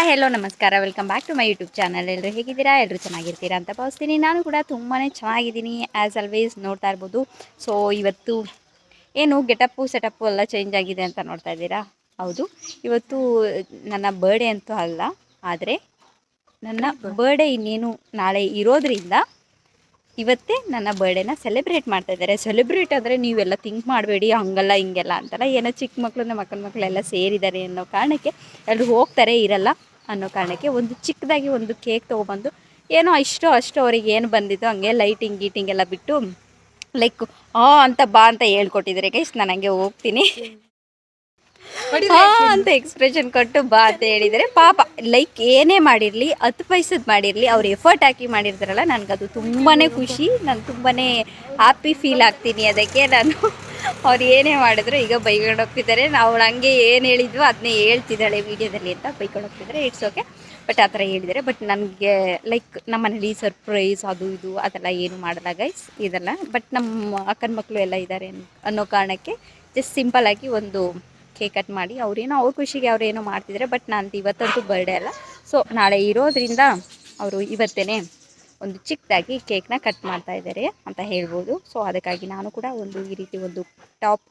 Hello ನಮಸ್ಕಾರ, welcome back to my YouTube channel. ಎಲ್ಲರೂ ಹೇಗಿದ್ದೀರಾ? ಎಲ್ಲರೂ ಚೆನ್ನಾಗಿರ್ತೀರಾ ಅಂತ ಭಾವಿಸ್ತೀನಿ. ನಾನು ಕೂಡ ತುಂಬಾ ಚೆನ್ನಾಗಿದ್ದೀನಿ. ಆ್ಯಸ್ ಆಲ್ವೇಸ್ ನೋಡ್ತಾ ಇರ್ಬೋದು. ಸೊ ಇವತ್ತು ಏನು ಸೆಟಪ್ಪು ಎಲ್ಲ ಚೇಂಜ್ ಆಗಿದೆ ಅಂತ ನೋಡ್ತಾ ಇದ್ದೀರಾ. ಹೌದು, ಇವತ್ತು ನನ್ನ ಬರ್ಡೇ ಅಂತೂ ಅಲ್ಲ, ಆದರೆ ನನ್ನ ಬರ್ಡೇ ಇನ್ನೇನು ನಾಳೆ ಇರೋದ್ರಿಂದ ಇವತ್ತೇ ನನ್ನ ಬರ್ಡೇನ ಸೆಲೆಬ್ರೇಟ್ ಮಾಡ್ತಾ ಇದ್ದಾರೆ. ಸೆಲೆಬ್ರೇಟ್ ಅಂದರೆ ನೀವೆಲ್ಲ ಥಿಂಕ್ ಮಾಡಬೇಡಿ ಹಂಗಲ್ಲ ಹಿಂಗೆಲ್ಲ ಅಂತಲ್ಲ, ಏನೋ ಚಿಕ್ಕ ಮಕ್ಕಳು ನಮ್ಮ ಅಕ್ಕನ ಮಕ್ಕಳೆಲ್ಲ ಸೇರಿದ್ದಾರೆ ಅನ್ನೋ ಕಾರಣಕ್ಕೆ ಎಲ್ಲರೂ ಹೋಗ್ತಾರೆ, ಇರಲ್ಲ ಅನ್ನೋ ಕಾರಣಕ್ಕೆ ಒಂದು ಚಿಕ್ಕದಾಗಿ ಒಂದು ಕೇಕ್ ತೊಗೊಬಂದು ಏನೋ ಅಷ್ಟು ಅವ್ರಿಗೆ ಏನು ಬಂದಿತ್ತು ಹಂಗೆ ಲೈಟಿಂಗ್ ಎಲ್ಲ ಬಿಟ್ಟು ಲೈಕ್ ಅಂತ ಬಾ ಅಂತ ಹೇಳ್ಕೊಟ್ಟಿದ್ದಾರೆ ಗೈಸ್. ನಾನು ಹಂಗೆ ಹೋಗ್ತೀನಿ ಅಂತ ಎಕ್ಸ್ಪ್ರೆಷನ್ ಕೊಟ್ಟು ಬಾ ಅಂತ ಹೇಳಿದರೆ, ಪಾಪ ಲೈಕ್ ಏನೇ ಮಾಡಿರಲಿ 10 ಪೈಸದ್ದು ಮಾಡಿರಲಿ ಅವ್ರು ಎಫರ್ಟ್ ಹಾಕಿ ಮಾಡಿರ್ತಾರಲ್ಲ, ನನಗದು ತುಂಬಾ ಖುಷಿ. ನಾನು ತುಂಬಾ ಹ್ಯಾಪಿ ಫೀಲ್ ಆಗ್ತೀನಿ ಅದಕ್ಕೆ. ನಾನು ಅವ್ರು ಏನೇ ಮಾಡಿದ್ರು ಈಗ ಬೈಕೊಂಡು ಹೋಗ್ತಿದ್ದಾರೆ. ನಾವು ಹಂಗೆ ಏನು ಹೇಳಿದ್ವೋ ಅದನ್ನೇ ಹೇಳ್ತಿದ್ದಾಳೆ ವೀಡಿಯೋದಲ್ಲಿ ಅಂತ ಬೈಕೊಂಡು ಹೋಗ್ತಿದ್ದಾರೆ. ಇಟ್ಸ್ ಓಕೆ, ಬಟ್ ಆ ಥರ ಹೇಳಿದ್ದಾರೆ. ಬಟ್ ನನಗೆ ಲೈಕ್ ನಮ್ಮ ಮನೇಲಿ ಸರ್ಪ್ರೈಸ್ ಅದು ಇದು ಅದೆಲ್ಲ ಏನು ಮಾಡಲ್ಲ ಗೈಸ್, ಇದೆಲ್ಲ. ಬಟ್ ನಮ್ಮ ಅಕ್ಕನ ಮಕ್ಕಳು ಎಲ್ಲ ಇದ್ದಾರೆ ಅನ್ನೋ ಕಾರಣಕ್ಕೆ ಜಸ್ಟ್ ಸಿಂಪಲ್ಲಾಗಿ ಒಂದು ಕೇಕ್ ಕಟ್ ಮಾಡಿ ಅವ್ರ ಖುಷಿಗೆ ಏನೋ ಮಾಡ್ತಿದ್ದಾರೆ. ಬಟ್ ನಂದು ಇವತ್ತಂತೂ ಬರ್ಡೇ ಅಲ್ಲ, ಸೊ ನಾಳೆ ಇರೋದ್ರಿಂದ ಅವರು ಇವತ್ತೇ ಒಂದು ಚಿಕ್ಕದಾಗಿ ಕೇಕ್ನ ಕಟ್ ಮಾಡ್ತಾ ಇದ್ದಾರೆ ಅಂತ ಹೇಳ್ಬೋದು. ಸೊ ಅದಕ್ಕಾಗಿ ನಾನು ಕೂಡ ಈ ರೀತಿ ಒಂದು ಟಾಪ್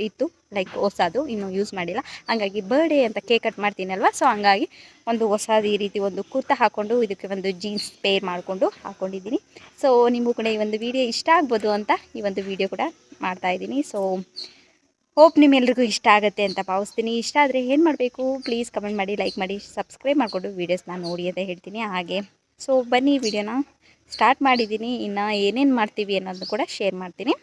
ಇತ್ತು, ಲೈಕ್ ಹೊಸದು, ಇನ್ನೂ ಯೂಸ್ ಮಾಡಿಲ್ಲ. ಹಂಗಾಗಿ ಬರ್ಡೇ ಅಂತ ಕೇಕ್ ಕಟ್ ಮಾಡ್ತೀನಲ್ವ, ಸೊ ಹಂಗಾಗಿ ಒಂದು ಹೊಸದು ಈ ರೀತಿ ಒಂದು ಕುರ್ತಾ ಹಾಕ್ಕೊಂಡು ಇದಕ್ಕೆ ಒಂದು ಜೀನ್ಸ್ ಪೇರ್ ಮಾಡಿಕೊಂಡು ಹಾಕ್ಕೊಂಡಿದ್ದೀನಿ. ಸೊ ನಿಮಗೂ ಕೂಡ ಈ ಒಂದು ವಿಡಿಯೋ ಇಷ್ಟ ಆಗ್ಬೋದು ಅಂತ ಈ ಒಂದು ವಿಡಿಯೋ ಕೂಡ ಮಾಡ್ತಾಯಿದ್ದೀನಿ. ಸೊ ಹೋಪ್ ನಿಮ್ಮೆಲ್ರಿಗೂ ಇಷ್ಟ ಆಗುತ್ತೆ ಅಂತ ಭಾವಿಸ್ತೀನಿ. ಇಷ್ಟ ಆದರೆ ಏನು ಮಾಡಬೇಕು, ಪ್ಲೀಸ್ ಕಮೆಂಟ್ ಮಾಡಿ, ಲೈಕ್ ಮಾಡಿ, ಸಬ್ಸ್ಕ್ರೈಬ್ ಮಾಡಿಕೊಂಡು ವೀಡಿಯೋಸ್ನ ನೋಡಿ ಅಂತ ಹೇಳ್ತೀನಿ. ಹಾಗೆ ಸೊ ಬನ್ನಿ, ವಿಡಿಯೋನ ಸ್ಟಾರ್ಟ್ ಮಾಡಿದ್ದೀನಿ. ಇನ್ನು ಏನೇನು ಮಾಡ್ತೀವಿ ಅನ್ನೋದನ್ನು ಕೂಡ ಶೇರ್ ಮಾಡ್ತೀನಿ.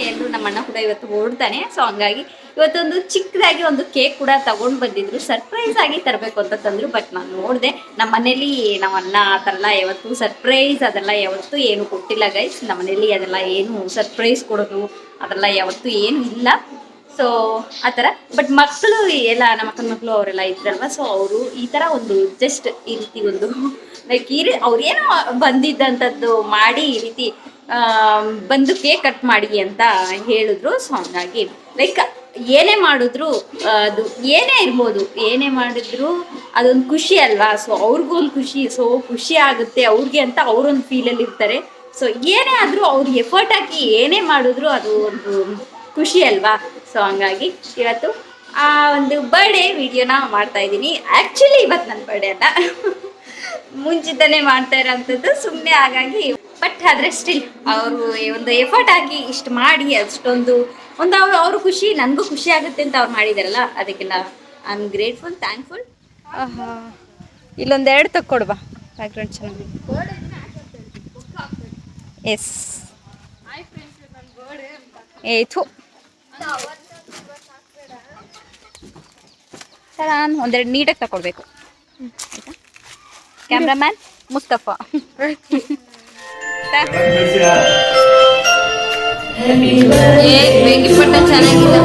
ಎಲ್ಲರೂ ನಮ್ಮ ಅಣ್ಣ ಕೂಡ ಇವತ್ತು ಹೊರಡ್ತಾನೆ. ಸೊ ಹಂಗಾಗಿ ಇವತ್ತೊಂದು ಚಿಕ್ಕದಾಗಿ ಒಂದು ಕೇಕ್ ಕೂಡ ತಗೊಂಡು ಬಂದಿದ್ರು, ಸರ್ಪ್ರೈಸ್ ಆಗಿ ತರಬೇಕು ಅಂತ ತಂದರು. ಬಟ್ ನಾನು ನೋಡಿದೆ ನಮ್ಮ ಮನೇಲಿ ನಮ್ಮ ಅಣ್ಣ ಆ ಥರ ಎಲ್ಲ ಯಾವತ್ತೂ ಸರ್ಪ್ರೈಸ್ ಅದೆಲ್ಲ ಯಾವತ್ತೂ ಏನು ಕೊಟ್ಟಿಲ್ಲ ಗೈಸ್. ನಮ್ಮ ಮನೇಲಿ ಅದೆಲ್ಲ ಏನು ಸರ್ಪ್ರೈಸ್ ಕೊಡೋದು ಅದೆಲ್ಲ ಯಾವತ್ತೂ ಏನು ಇಲ್ಲ. ಸೊ ಆ ಥರ. ಬಟ್ ಮಕ್ಕಳು ಎಲ್ಲ ನಮ್ಮ ಅಕ್ಕನ ಮಕ್ಕಳು ಅವರೆಲ್ಲ ಇದ್ರಲ್ವ, ಸೊ ಅವರು ಈ ಥರ ಒಂದು ಜಸ್ಟ್ ಈ ರೀತಿ ಒಂದು ಲೈಕ್ ಅವ್ರೇನೋ ಬಂದಿದ್ದಂಥದ್ದು ಮಾಡಿ ಈ ರೀತಿ ಬಂದು ಕೇಕ್ ಕಟ್ ಮಾಡಿ ಅಂತ ಹೇಳಿದ್ರು. ಸೊ ಹಂಗಾಗಿ ಲೈಕ್ ಏನೇ ಮಾಡಿದ್ರು ಅದು ಏನೇ ಇರ್ಬೋದು, ಏನೇ ಮಾಡಿದ್ರು ಅದೊಂದು ಖುಷಿ ಅಲ್ವಾ. ಸೊ ಅವ್ರಿಗೂ ಒಂದು ಖುಷಿ, ಸೊ ಖುಷಿ ಆಗುತ್ತೆ ಅವ್ರಿಗೆ ಅಂತ ಅವರೊಂದು ಫೀಲಲ್ಲಿ ಇರ್ತಾರೆ. ಸೊ ಏನೇ ಆದರೂ ಅವ್ರು ಎಫರ್ಟ್ ಹಾಕಿ ಏನೇ ಮಾಡಿದ್ರು ಅದು ಒಂದು ಖುಷಿ ಅಲ್ವಾ. ಸೊ ಹಂಗಾಗಿ ಇವತ್ತು ಆ ಒಂದು ಬರ್ಡೇ ವಿಡಿಯೋನ ಮಾಡ್ತಾಯಿದ್ದೀನಿ. ಆ್ಯಕ್ಚುಲಿ ಇವತ್ತು ನನ್ನ ಬರ್ಡೇ ಅಲ್ಲ, ಮುಂಚಿತನೇ ಮಾಡ್ತಾ ಇರೋಂಥದ್ದು ಸುಮ್ಮನೆ. ಹಾಗಾಗಿ ಬಟ್ ಆದರೆ ಸ್ಟಿಲ್ ಅವರು ಒಂದು ಎಫರ್ಟ್ ಹಾಕಿ ಇಷ್ಟು ಮಾಡಿ ಅಷ್ಟೊಂದು ಒಂದು ಅವ್ರ ಖುಷಿ ನನಗೂ ಖುಷಿ ಆಗುತ್ತೆ ಅಂತ ಅವ್ರು ಮಾಡಿದಾರಲ್ಲ, ಅದಕ್ಕೆಲ್ಲ ಐ ಆಮ್ ಗ್ರೇಟ್ಫುಲ್, ಥ್ಯಾಂಕ್ಫುಲ್. ಇಲ್ಲೊಂದು 2 ತಕ್ಕೊಡ್ಬಾ, ಬ್ಯಾಕ್ಗ್ರೌಂಡ್ ಚೆನ್ನಾಗಿ. ಎಸ್ ಏತು ಸರ್, ನಾನು 1-2 ನೀಟಾಗಿ ತಗೊಳ್ಬೇಕು ಆಯಿತಾ. ಕ್ಯಾಮ್ರಾಮ್ಯಾನ್ ಮುಸ್ತಫಾ. ಬೆಂಕಿ ಪಟ್ಟ ಚೆನ್ನಾಗಿಲ್ಲ.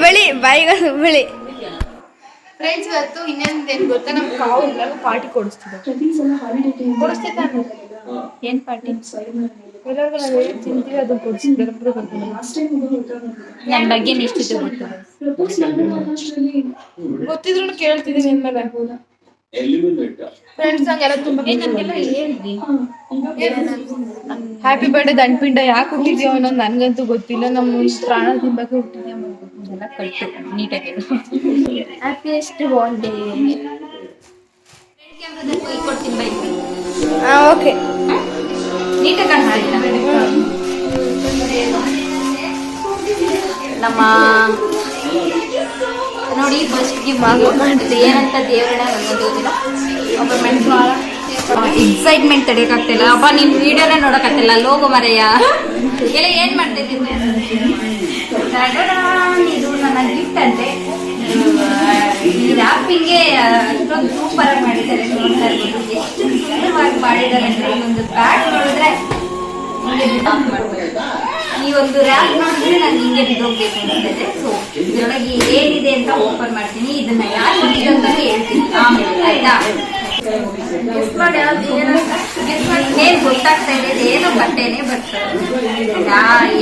ಬಳಿ ಬಾಯಿಗಳು ಬಳಿ. ಫ್ರೆಂಡ್ಸ್, ಇವತ್ತು ಇನ್ನೊಂದೇನು ಗೊತ್ತಾ, ನಮ್ಮ ಕಾವು ಎಲ್ಲರೂ ಪಾರ್ಟಿ ಕೊಡಿಸ್ತಿದ್ದ. ಏನು ಪಾರ್ಟಿ? ಎಲ್ಲರಿಗೂ ನಾವು ಏನು ತಿಂತೀವಿ ಅದನ್ನ ಕೊಡ್ಸಿದ್ರೆ ನನ್ನ ಬಗ್ಗೆ ನಿಶ್ಚಿತ ಗೊತ್ತಿದ್ರು ಕೇಳ್ತಿದ್ದೀನಿ ಇನ್ಮೇಲೆ. ಫ್ರೆಂಡ್ಸ್ ಹಂಗೆಲ್ಲ ತುಂಬಾ ಹ್ಯಾಪಿ ಬರ್ಡೇ ದಂಡ್ಪಿಂಡ ಯಾಕೆ ಹುಟ್ಟಿದ್ಯೋ ಅನ್ನೋದು ನನ್ಗಂತೂ ಗೊತ್ತಿಲ್ಲ. ನಮ್ಮ ಪ್ರಾಣ ತಿಂಬಕ್ಕೆ ಹುಟ್ಟಿದ್ಯೋ ಎಲ್ಲ ಕಟ್ಟು ನೀಟಾಗಿ ಹ್ಯಾಪಿಯೆಸ್ಟ್ ಬರ್ಡೇ ಕೊಡ್ತೀನಿ ಬೈ. ಓಕೆ ನೀಟಾಗಿ ಕಾಣಿಸ್ತಾ ನಮ್ಮ ನೋಡಿ ಫಸ್ಟ್ಗೆ ಮಾಡಿದ್ರೆ ಏನಂತ ದೇವರನ್ನ ನನಗೊಂದು ಗೊತ್ತಿಲ್ಲ. ಎಕ್ಸೈಟ್ಮೆಂಟ್ ತಡೆಯೋಕ್ಕಾಗ್ತಿಲ್ಲ. ಅಪ್ಪ ನೀನು ವಿಡಿಯೋನೇ ನೋಡೋಕ್ಕಾಗ್ತಿಲ್ಲ. ಲೋಗೋ ಮರೆಯ ಎಲ್ಲ ಏನು ಮಾಡ್ತಿದ್ದೀನಿ. ಇದು ನನ್ನ ಗಿಫ್ಟ್ ಅಂತೆ. ಈ ರ್ಯಾಪಿಂಗ್ಗೆ ಅಷ್ಟೊಂದು ಸೂಪರ್ ಆಗಿ ಮಾಡಿದ್ದಾರೆ. ನೋಡ್ತಾ ಇರ್ಬೋದು ಎಷ್ಟು ಸುಂದರವಾಗಿ ಮಾಡಿದ್ದಾರೆ ಅಂದರೆ ಇನ್ನೊಂದು ಬ್ಯಾಗ್ ನೋಡಿದ್ರೆ ಈ ಒಂದು ರ್ಯಾಪ್ ನೋಡಿದ್ರೆ ನಾನು ಹಿಂಗೆ ಬಿದ್ದೋಗ್ಬೇಕು ಅನ್ಸುತ್ತೆ. ಸೊ ಇದರೊಳಗೆ ಏನಿದೆ ಅಂತ ಓಪನ್ ಮಾಡ್ತೀನಿ. ಇದನ್ನ ಯಾರು ಅಂತ ಹೇಳ್ತೀನಿ ಆಮೇಲೆ, ಆಯ್ತಾ? ಏನ್ ಗೊತ್ತಾಗ್ತಾ ಇದೆ, ಏನೋ ಬಟ್ಟೆನೇ ಬರ್ತದೆ.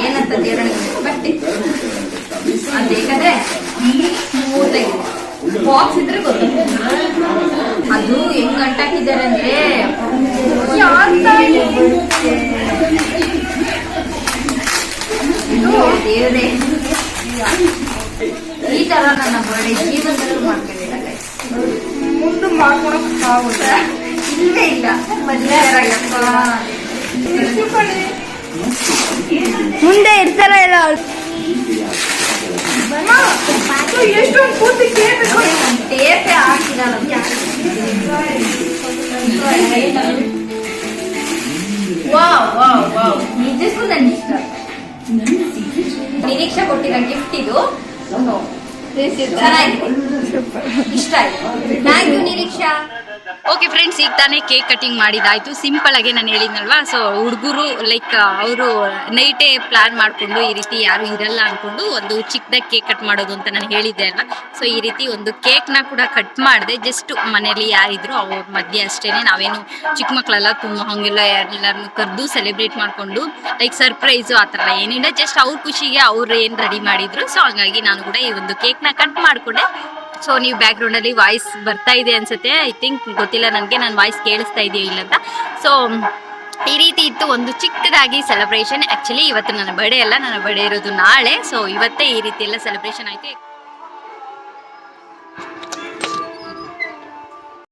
ಏನಂತ ದೇವರ ಬಟ್ಟೆ ಅದು ಬೇಕಾದ್ರೆ ಸ್ಮೂತ್ ಆಗಿದೆ. ಬಾಕ್ಸ್ ಇದ್ರೆ ಗೊತ್ತಾಗ್ತದೆ. ಅದು ಹೆಂಗ್ ಗಂಟಾಕಿದ್ದಾರೆ ಅಂದ್ರೆ ದೇವರೇ, ಈ ತರ ನನ್ನ ಬರ್ಡೇ ಜೀವನದಲ್ಲೂ ಮಾಡ್ಕೊಂಡಿಲ್ಲ. ಮುಂದೆ ಮಾಡ್ಕೊಳಕ್ ಆಗುತ್ತೆ ಇಲ್ಲೇ ಇಲ್ಲ ಮದುವೆ ಮುಂದೆ ಇರ್ತಾರ ಇಲ್ಲ ಎಷ್ಟೊಂದು ಪೂರ್ತಿ ಟೇಪೆ ಹಾಕಿದಲ್ಲ. ನಿಜಕ್ಕೂ ನನ್ ಇಷ್ಟ. ನಿರೀಕ್ಷೆ ಕೊಟ್ಟಿರೋ ಗಿಫ್ಟ್ ಇದು ಚೆನ್ನಾಗಿದೆ, ಇಷ್ಟ ಆಯ್ತು. Thank you Niriksha. Okay friends, ಈಗ ತಾನೇ ಕೇಕ್ ಕಟಿಂಗ್ ಮಾಡಿದಾಯ್ತು. ಸಿಂಪಲ್ ಆಗಿ ನಾನು ಹೇಳಿದ್ನಲ್ವಾ. ಸೊ ಹುಡುಗರು ಲೈಕ್ ಅವರು ನೈಟೇ ಪ್ಲಾನ್ ಮಾಡಿಕೊಂಡು ಈ ರೀತಿ ಯಾರು ಇರಲ್ಲ ಅಂದ್ಕೊಂಡು ಒಂದು ಚಿಕ್ಕದಾಗಿ ಕೇಕ್ ಕಟ್ ಮಾಡೋದು ಅಂತ ನಾನು ಹೇಳಿದ್ದೆ ಅಲ್ವಾ. ಸೊ ಈ ರೀತಿ ಒಂದು ಕೇಕ್ನ ಕೂಡ ಕಟ್ ಮಾಡಿದೆ. ಜಸ್ಟ್ ಮನೇಲಿ ಯಾರಿದ್ರು ಅವ್ರ ಮಧ್ಯೆ ಅಷ್ಟೇ. ನಾವೇನು ಚಿಕ್ಕ ಮಕ್ಕಳೆಲ್ಲ ತುಂಬ ಹಾಗೆಲ್ಲ ಎಲ್ಲರನ್ನು ಕರೆದು ಸೆಲೆಬ್ರೇಟ್ ಮಾಡಿಕೊಂಡು ಲೈಕ್ ಸರ್ಪ್ರೈಸು ಆ ಥರ ಏನಿಲ್ಲ. ಜಸ್ಟ್ ಅವ್ರ ಖುಷಿಗೆ ಅವ್ರು ಏನು ರೆಡಿ ಮಾಡಿದ್ರು. ಸೊ ಹಾಗಾಗಿ ನಾನು ಕೂಡ ಈ ಒಂದು ಕೇಕ್ನ ಕಟ್ ಮಾಡಿಕೊಂಡೆ. ಸೊ ನೀವು ಬ್ಯಾಕ್ಗ್ರೌಂಡಲ್ಲಿ ವಾಯ್ಸ್ ಬರ್ತಾ ಇದೆ ಅನ್ಸುತ್ತೆ. ಐ ಥಿಂಕ್ ಗೊತ್ತಿಲ್ಲ ನನಗೆ, ನನ್ನ ವಾಯ್ಸ್ ಕೇಳಿಸ್ತಾ ಇದೆಯೋ ಇಲ್ಲ ಅಂತ. ಸೊ ಈ ರೀತಿ ಇತ್ತು ಒಂದು ಚಿಕ್ಕದಾಗಿ ಸೆಲೆಬ್ರೇಷನ್. ಆ್ಯಕ್ಚುಲಿ ಇವತ್ತು ನನ್ನ ಬರ್ಡೇ ಅಲ್ಲ, ನನ್ನ ಬರ್ಡೇ ಇರೋದು ನಾಳೆ. ಸೊ ಇವತ್ತೇ ಈ ರೀತಿ ಎಲ್ಲ ಸೆಲೆಬ್ರೇಷನ್ ಆಯಿತು.